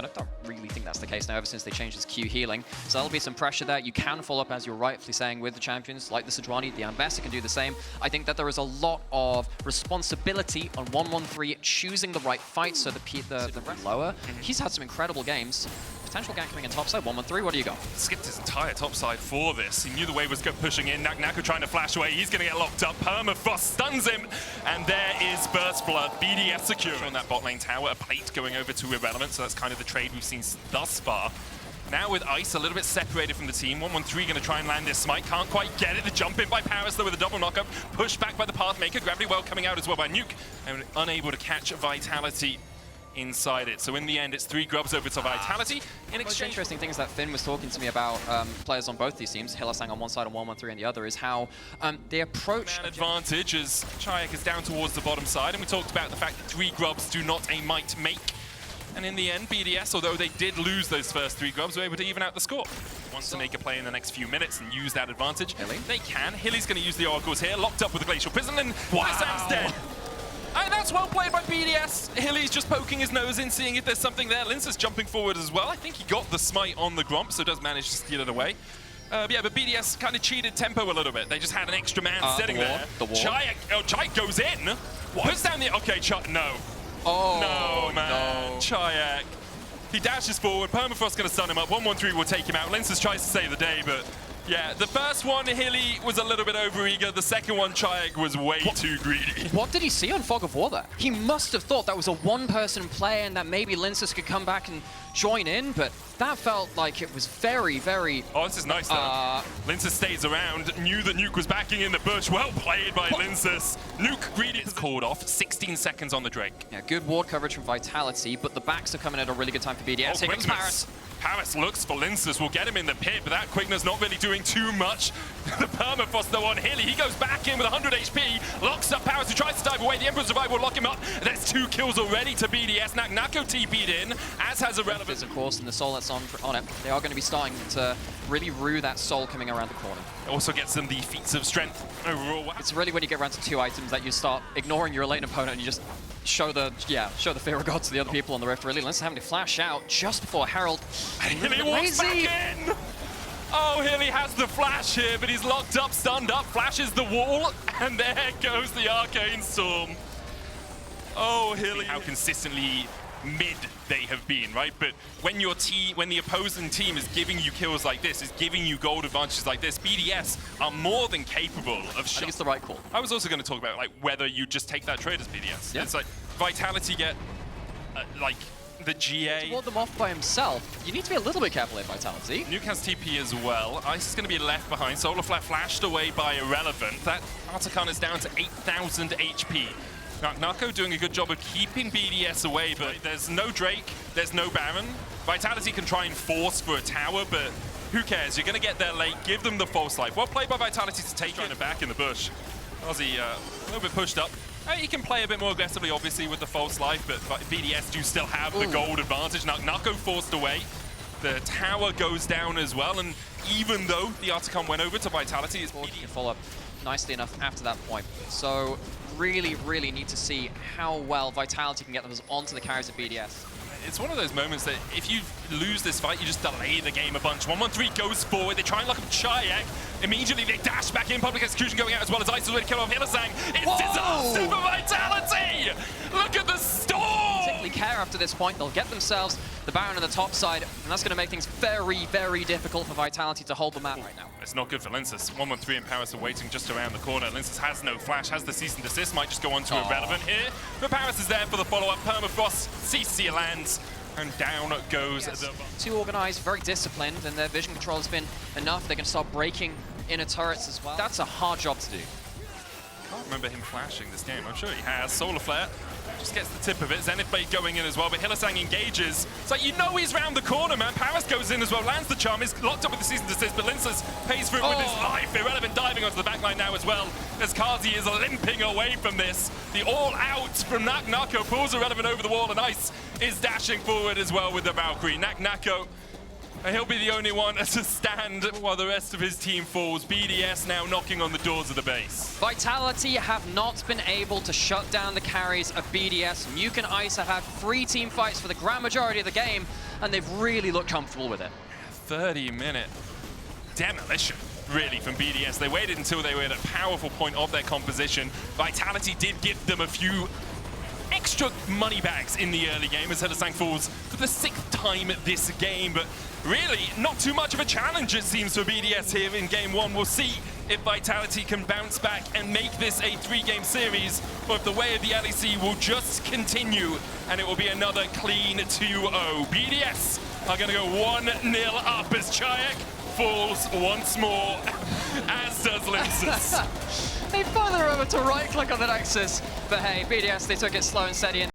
I don't really think that's the case now ever since they changed his Q healing. So that'll be some pressure there. You can follow up, as you're rightfully saying, with the champions like the Sejuani. The Ambassador can do the same. I think that there is a lot of responsibility on 113 choosing the right fight so the rest lower. He's had some incredible games. Potential gank coming in topside. 113, what do you got? Skipped his entire topside for this. He knew the wave was pushing in. Nako trying to flash away. He's going to get locked up. Permafrost stuns him. And there is Burst Blood. BDS secure on that bot lane tower. A plate going over to Irrelevant. So that's kind of the trade we've seen thus far. Now with Ice a little bit separated from the team. 113 going to try and land this smite. Can't quite get it. The jump in by Paris though with a double knockup. Pushed back by the Pathmaker. Gravity Well coming out as well by Nuke. And unable to catch Vitality inside it. So in the end, it's 3 grubs over to Vitality. In exchange, the interesting thing is that Finn was talking to me about players on both these teams, Hylissang on one side and 113 on the other, is how they approach an advantage as Chayak is down towards the bottom side, and we talked about the fact that 3 grubs do not a might make. And in the end, BDS, although they did lose those first 3 grubs, were able to even out the score. Wants to make a play in the next few minutes and use that advantage. Hilly? They can. Hilly's going to use the oracles here, locked up with the Glacial Prison, and Hylissang's dead. And that's well played by BDS. Hilly's just poking his nose in, seeing if there's something there. Lince's jumping forward as well. I think he got the smite on the Gromp, so does manage to steal it away. Yeah, but BDS kind of cheated tempo a little bit. They just had an extra man sitting there. Chayak goes in. What? Puts down the... Okay, no. Oh, no, man. No. Chayak. He dashes forward. Permafrost's going to stun him up. 113 will take him out. Lince's tries to save the day, but... Yeah, the first one, Hilly was a little bit overeager. The second one, Chayak was way too greedy. What did he see on Fog of War there? He must have thought that was a one-person play and that maybe Linces could come back and join in, but that felt like it was very, very... Oh, this is nice, though. Linces stays around, knew that Nuke was backing in the bush. Well played by Linces. Nuke greedy is called off. 16 seconds on the Drake. Yeah, good ward coverage from Vitality, but the backs are coming at a really good time for BDS. Here comes Paris. Paris looks for Linces, will get him in the pit, but that quickness not really doing too much. The Permafrost though on Hilly, he goes back in with 100 HP, locks up Paris, who tries to dive away. The Emperor's Survivor will lock him up, and that's 2 kills already to BDS. Nako TP'd in, as has Irrelevant. Of course, and the soul that's on it, they are going to be starting to really rue that soul coming around the corner. It also gets them the feats of strength overall. It's really when you get around to 2 items that you start ignoring your lane opponent and you just show the fear of God to the other people on the Rift. Really, Lince having to flash out just before Herald. Hilly walks back in! Oh, Hilly has the flash here, but he's locked up, stunned up, flashes the wall, and there goes the Arcane Storm. Oh, Hilly. How consistently mid they have been, right? But when your team, when the opposing team is giving you kills like this, is giving you gold advantages like this, BDS are more than capable of. I think it's the right call. I was also going to talk about like whether you just take that trade as BDS. Yeah. It's like Vitality get like the GA. To ward them off by himself, you need to be a little bit careful at Vitality. Nuke has TP as well. Ice is going to be left behind. Solar Flare flashed away by Irrelevant. That Artican is down to 8,000 HP. Nako doing a good job of keeping BDS away, but there's no Drake, there's no Baron. Vitality can try and force for a tower, but who cares? You're going to get there late, give them the false life. Well played by Vitality to take it back in the bush. Ozzy a little bit pushed up. He can play a bit more aggressively, obviously, with the false life, but BDS do still have the gold advantage. Nako forced away. The tower goes down as well, and even though the Artican went over to Vitality, it's BDS. Follow up nicely enough after that point. So really, really need to see how well Vitality can get them onto the carries of BDS. It's one of those moments that if you lose this fight, you just delay the game a bunch. 113 goes forward, they try and lock up Chayak. Immediately they dash back in, public execution going out as well as Ice is ready to kill off Hylissang. It's disaster for Vitality! Look at the storm! Particularly care after this point, they'll get themselves the Baron on the top side, and that's going to make things very, very difficult for Vitality to hold the map right now. It's not good for Linces. 113 and Paris are waiting just around the corner. Linces has no flash, has the cease and desist, might just go on to Irrelevant here. But Paris is there for the follow-up. Permafrost, CC lands, and down goes the... Too organized, very disciplined, and their vision control has been enough. They can start breaking inner turrets as well. That's a hard job to do. I can't remember him flashing this game. I'm sure he has. Solar Flare just gets the tip of it. Zenith Bait going in as well, but Hylissang engages. It's like, you know he's round the corner, man. Paris goes in as well, lands the charm, is locked up with the cease and desist, but Linces pays for it with his life. Irrelevant diving onto the backline now as well, as Kazi is limping away from this. The all-out from Nako pulls Irrelevant over the wall, and Ice is dashing forward as well with the Valkyrie. Nako And he'll be the only one to stand while the rest of his team falls. BDS now knocking on the doors of the base. Vitality have not been able to shut down the carries of BDS. Nuke and Ice have had 3 team fights for the grand majority of the game, and they've really looked comfortable with it. 30-minute demolition, really, from BDS. They waited until they were at a powerful point of their composition. Vitality did give them a few extra money bags in the early game as Hylissang falls for the 6th time this game, but really not too much of a challenge, it seems, for BDS here in game 1. We'll see if Vitality can bounce back and make this a 3-game series, or if the way of the LEC will just continue and it will be another clean 2-0. BDS are going to go 1-0 up as Chayek falls once more, as does Limsus. They finally remembered to right-click on the Nexus, but hey, BDS, they took it slow and steady.